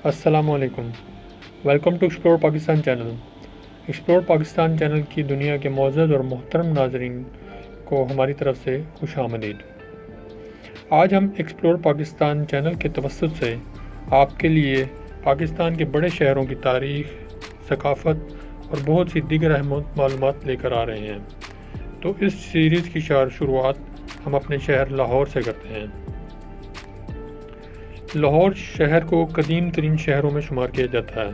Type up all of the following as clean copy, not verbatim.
अस्सलामुअलैकुम। Welcome to explore Pakistan channel. Explore Pakistan channel की दुनिया के मोअज़्ज़ज़ और मोहतरम नाज़रीन को हमारी तरफ से खुश आमदीद। आज हम एक्सप्लोर पाकिस्तान चैनल के तवस्सुत से आपके लिए पाकिस्तान के बड़े शहरों की तारीख़, सकाफ़त और बहुत सी दीगर अहम मालूमात लेकर आ रहे हैं। तो इस सीरीज़ की शुरुआत हम अपने शहर लाहौर से करते हैं। लाहौर शहर को कदीम तरीन शहरों में शुमार किया जाता है।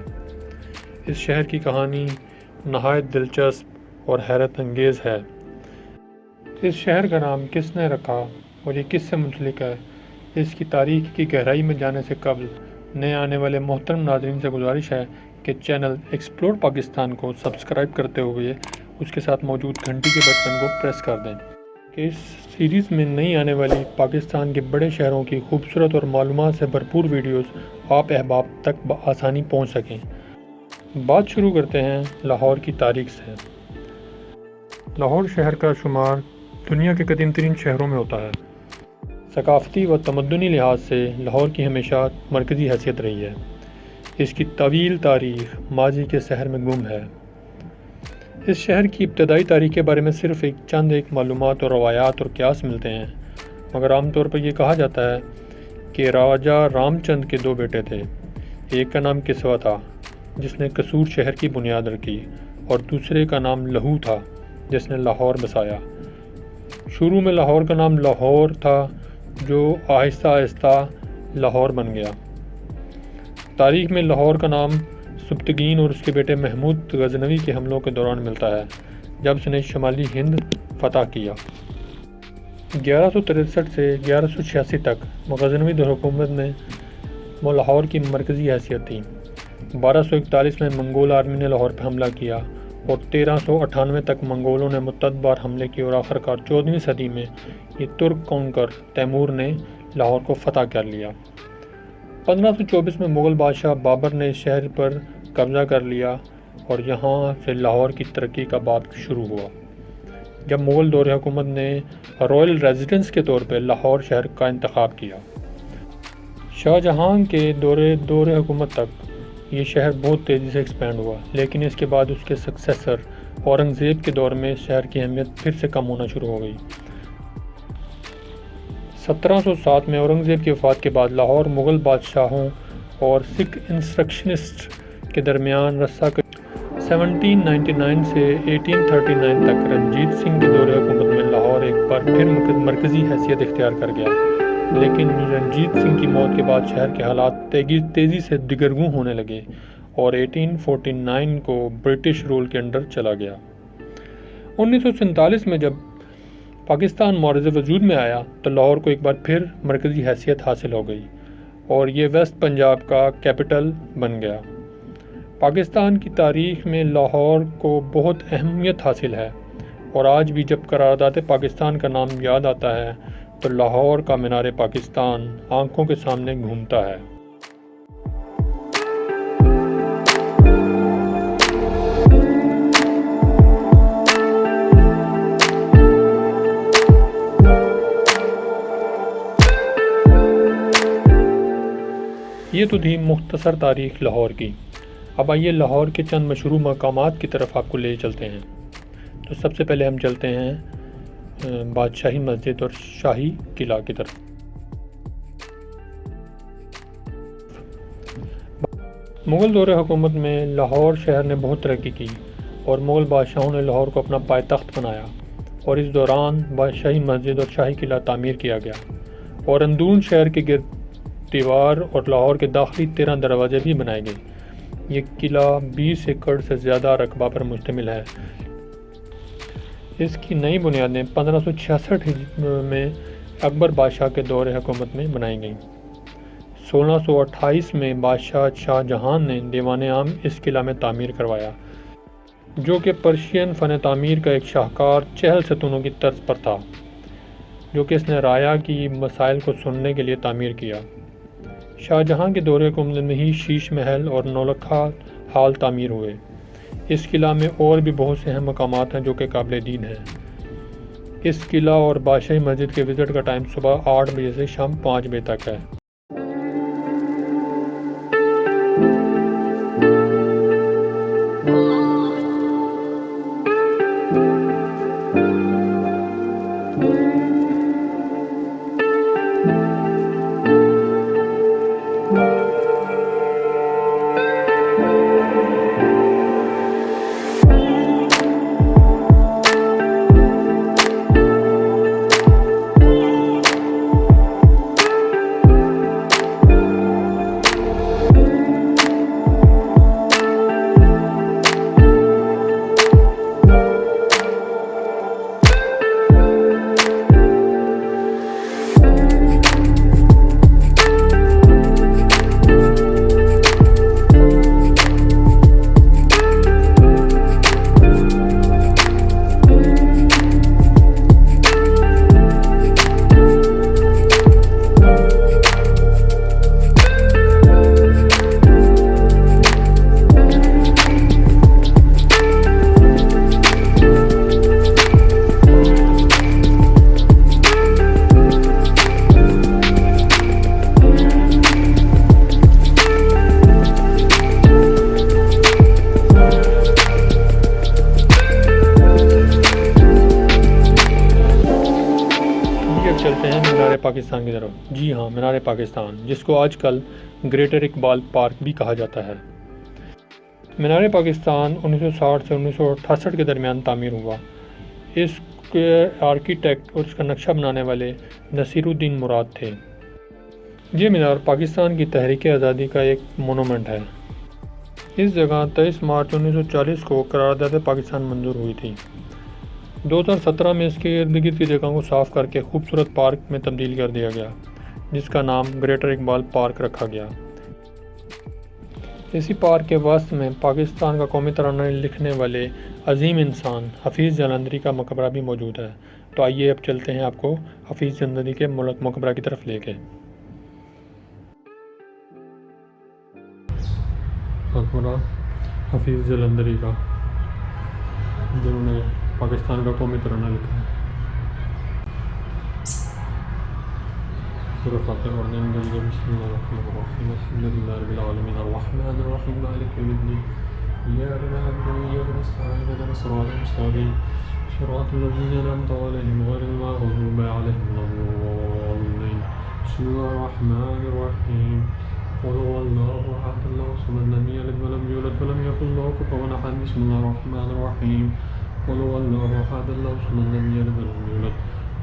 इस शहर की कहानी नहायत दिलचस्प और हैरत अंगेज़ है। इस शहर का नाम किसने रखा और ये किससे मुंसलिक है, इसकी तारीख़ की गहराई में जाने से कबल नए आने वाले मोहतरम नाज़रीन से गुजारिश है कि चैनल एक्सप्लोर पाकिस्तान को सब्सक्राइब करते हुए उसके साथ मौजूद घंटी के बटन को प्रेस कर दें कि इस सीरीज़ में नई आने वाली पाकिस्तान के बड़े शहरों की खूबसूरत और मालूमात से भरपूर वीडियोस आप अहबाब तक बआसानी पहुंच सकें। बात शुरू करते हैं लाहौर की तारीख़ से। लाहौर शहर का शुमार दुनिया के कदीम तरीन शहरों में होता है। सकाफ़ती व तमद्दुनी लिहाज से लाहौर की हमेशा मरकज़ी हैसियत रही है। इसकी तवील तारीख़ माजी के शहर में गुम है। इस शहर की इब्तदाई तारीख़ के बारे में सिर्फ़ एक मालूमात और रवायात और क़यास मिलते हैं, मगर आमतौर पर यह कहा जाता है कि राजा रामचंद के दो बेटे थे। एक का नाम किस्वा था, जिसने कसूर शहर की बुनियाद रखी, और दूसरे का नाम लहू था, जिसने लाहौर बसाया। शुरू में लाहौर का नाम लाहौर था, जो आहिस्ता आहिस्ता लाहौर बन गया। तारीख़ में लाहौर का नाम सुब्तगीन और उसके बेटे महमूद गज़नवी के हमलों के दौरान मिलता है, जब उसने शुमाली हिंद फतह किया। 1163 से 1186 तक गज़नवी हुकूमत में लाहौर की मरकज़ी हैसियत थी। 1241 में मंगोल आर्मी ने लाहौर पर हमला किया और 1398 तक मंगोलों ने मुतअद्दिद बार हमले किए और आखिरकार 14वीं सदी में ये तुर्क कौंकर तैमूर ने लाहौर को फतह कर लिया। 1524 में मुग़ल बादशाह बाबर ने इस शहर पर कब्ज़ा कर लिया और यहाँ से लाहौर की तरक्की का बाब शुरू हुआ, जब मुग़ल दौरे हुकूमत ने रॉयल रेजिडेंस के तौर पर लाहौर शहर का इंतखाब किया। शाहजहाँ के दौरे हुकूमत तक ये शहर बहुत तेज़ी से एक्सपेंड हुआ, लेकिन इसके बाद उसके सक्सेसर औरंगज़ेब के दौर में शहर की अहमियत फिर से कम होना शुरू हो गई। 1707 में औरंगज़ेब की वफ़ात के बाद लाहौर मुग़ल बादशाहों और सिख इंसरक्शनिस्ट के दरमियान रस्सा कर 1799 से 1839 तक रंजीत सिंह के दौरे हुकूमत में लाहौर एक बार फिर मरकज़ी हैसियत इख्तियार कर गया, लेकिन रंजीत सिंह की मौत के बाद शहर के हालात तेज़ी से दिगरगूं होने लगे और 1849 को ब्रिटिश रूल के अंडर चला गया। 1947 में जब पाकिस्तान मौरज़ वजूद में आया तो लाहौर को एक बार फिर मरकज़ी हैसियत हासिल हो गई और ये वेस्ट पंजाब का कैपिटल बन गया। पाकिस्तान की तारीख़ में लाहौर को बहुत अहमियत हासिल है और आज भी जब करारदाद पाकिस्तान का नाम याद आता है तो लाहौर का मीनार पाकिस्तान आंखों के सामने घूमता है। ये तो थी मुख्तसर तारीख़ लाहौर की। अब आइए लाहौर के चंद मशहूर मकामात की तरफ आपको ले चलते हैं। तो सबसे पहले हम चलते हैं बादशाही मस्जिद और शाही किला की तरफ। मुग़ल दौरे हुकूमत में लाहौर शहर ने बहुत तरक्की की और मुग़ल बादशाहों ने लाहौर को अपना पायतख्त बनाया और इस दौरान बादशाही मस्जिद और शाही किला तामीर किया गया और अंदरून शहर के गिर्द दीवार और लाहौर के दाखिली 13 दरवाजे भी बनाए गए। ये किला 20 एकड़ से ज़्यादा रकबा पर मुश्तमिल है। इसकी नई बुनियादें 1566 में अकबर बादशाह के दौरे हुकूमत में बनाई गईं। 1628 में बादशाह शाहजहां ने दीवान आम इस किला में तामीर करवाया, जो कि पर्शियन फ़न तामीर का एक शाहकार चहल सतूनों की तर्ज पर था, जो कि इसने राया की मसाइल को सुनने के लिए तामीर किया। शाहजहां के दौरे हुकूमत में ही शीश महल और नौलखा हाल तामीर हुए। इस किला में और भी बहुत से अहम मकामात हैं जो कि काबिल दीद हैं। इस किला और बादशाही मस्जिद के विज़िट का टाइम सुबह 8 बजे से शाम 5 बजे तक है। चलते हैं मीनार पाकिस्तान की तरफ। जी हाँ, मीनार पाकिस्तान, जिसको आजकल ग्रेटर इकबाल पार्क भी कहा जाता है। मीनार पाकिस्तान 1960 से 1968 के दरमियान तामीर हुआ। इसके आर्किटेक्ट और इसका नक्शा बनाने वाले नसीरुद्दीन मुराद थे। ये मीनार पाकिस्तान की तहरीक आज़ादी का एक मोनूमेंट है। इस जगह 23 मार्च 1940 को करारदाद पाकिस्तान मंजूर हुई थी। 2017 में इसके इर्द गिर्द की जगह को साफ़ करके खूबसूरत पार्क में तब्दील कर दिया गया, जिसका नाम ग्रेटर इकबाल पार्क रखा गया। इसी पार्क के वस्त में पाकिस्तान का कौमी तराना लिखने वाले अजीम इंसान हफीज़ जलंधरी का मकबरा भी मौजूद है। तो आइए अब चलते हैं आपको हफीज़ जलंधरी के मकबरा की तरफ लेके। मकबरा हफीज़ जलंधरी का, जिन्होंने पाकिस्तान का कौमी तराना लिखा है। सूरह फातिहा पढ़ने में गई बिस्मिल्लाहिर्रहमानिर्रहीम अल्हम्दुलिल्लाहिर्रहमानिर्रहीम मालिकि यौमिद्दीन इय्याका नअबुदु व इय्याका नस्तईन इहदिना सिरातल मुस्तक़ीम सिरातल लज़ीना अनअमता अलैहिम गैरिल मग़ज़ूबि अलैहिम वलद्दाल्लीन बिस्मिल्लाहिर रहमानिर रहीम क़ुल हुवल्लाहु अहद अल्लाहु समद लम यलिद व लम यूलद व लम यकुल लहु कुफुवन अहद बिस्मिल्लाहिर रहमानिर रहीम क़ुल हुवल्लाहु अहद अल्लाहु समद लम यलिद व लम यूलद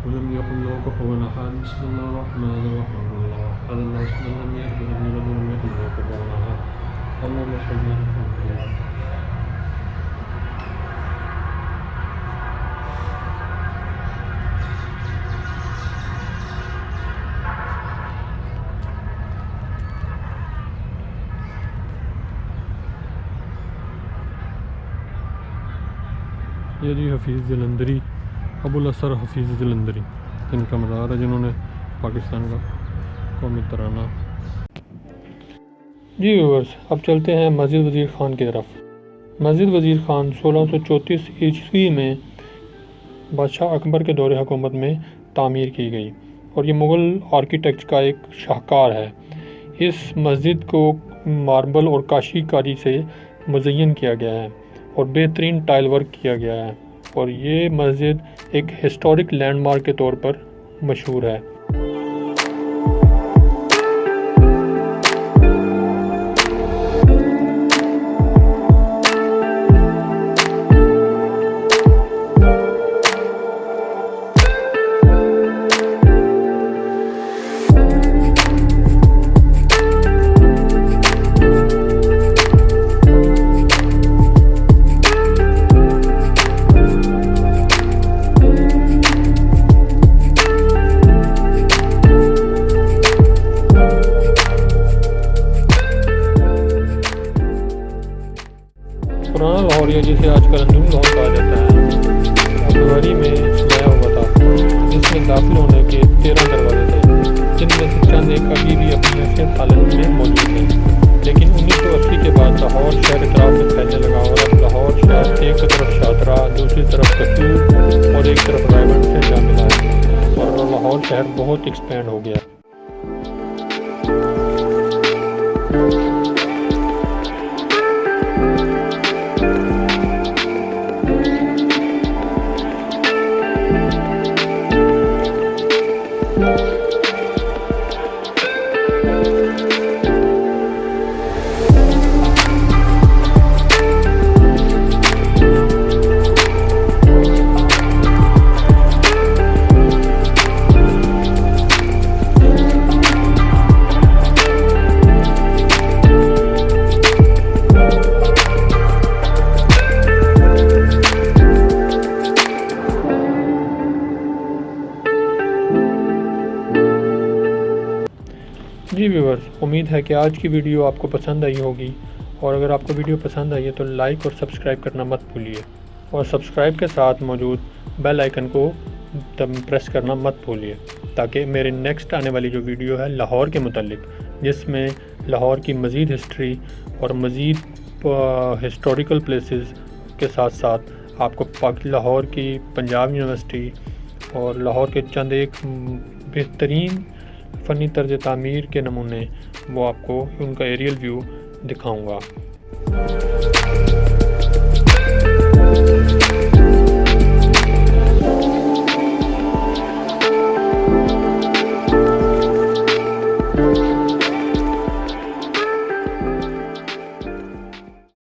ولم يكن له كفوا أحد بسم الله الرحمن الرحيم الله أحد الله الصمد لم يلد ولم يولد ولم يكن له كفوا أحد اللهم صل على محمد। ये जी हफीज़ जलंधरी, अबुल असर हफीज़ जलंधरी। इनका मज़ार है जिन्होंने पाकिस्तान का कौमी तराना। जी व्यूअर्स, अब चलते हैं मस्जिद वज़ीर ख़ान की तरफ। मस्जिद वज़ीर ख़ान 1634 ईस्वी में बादशाह अकबर के दौरे हुकूमत में तामीर की गई और ये मुग़ल आर्किटेक्ट का एक शाहकार है। इस मस्जिद को मार्बल और काशीकारी से मुज़य्यन किया गया है और बेहतरीन टाइल वर्क किया गया है और ये मस्जिद एक हिस्टोरिक लैंडमार्क के तौर पर मशहूर है। पुराना लाहौर या जिसे आजकल अंदरून लाहौर कहा जाता है, फरवरी में बया हुआ था, जिसमें दाखिल होने के 13 दरवाजे थे, जिनमें से चंद एक अभी भी अपनी असलियत हालत में मौजूद हैं। लेकिन 1980 के बाद लाहौर शहर इतराब में फैलने लगा और अब लाहौर शहर एक तरफ शादरा, दूसरी तरफ कसूर और एक तरफ रायबंद से जा मिला है और लाहौर शहर बहुत एक्सपेंड हो गया। जी व्यूअर्स, उम्मीद है कि आज की वीडियो आपको पसंद आई होगी और अगर आपको वीडियो पसंद आई है तो लाइक और सब्सक्राइब करना मत भूलिए और सब्सक्राइब के साथ मौजूद बेल आइकन को प्रेस करना मत भूलिए ताकि मेरे नेक्स्ट आने वाली जो वीडियो है लाहौर के मुतालिक, जिसमें लाहौर की मज़ीद हिस्ट्री और मज़ीद हिस्टोरिकल प्लेसेस के साथ साथ आपको लाहौर की पंजाब यूनिवर्सिटी और लाहौर के चंद एक बेहतरीन फ़नी तर्ज तामीर के नमूने वो आपको उनका एरियल व्यू दिखाऊंगा।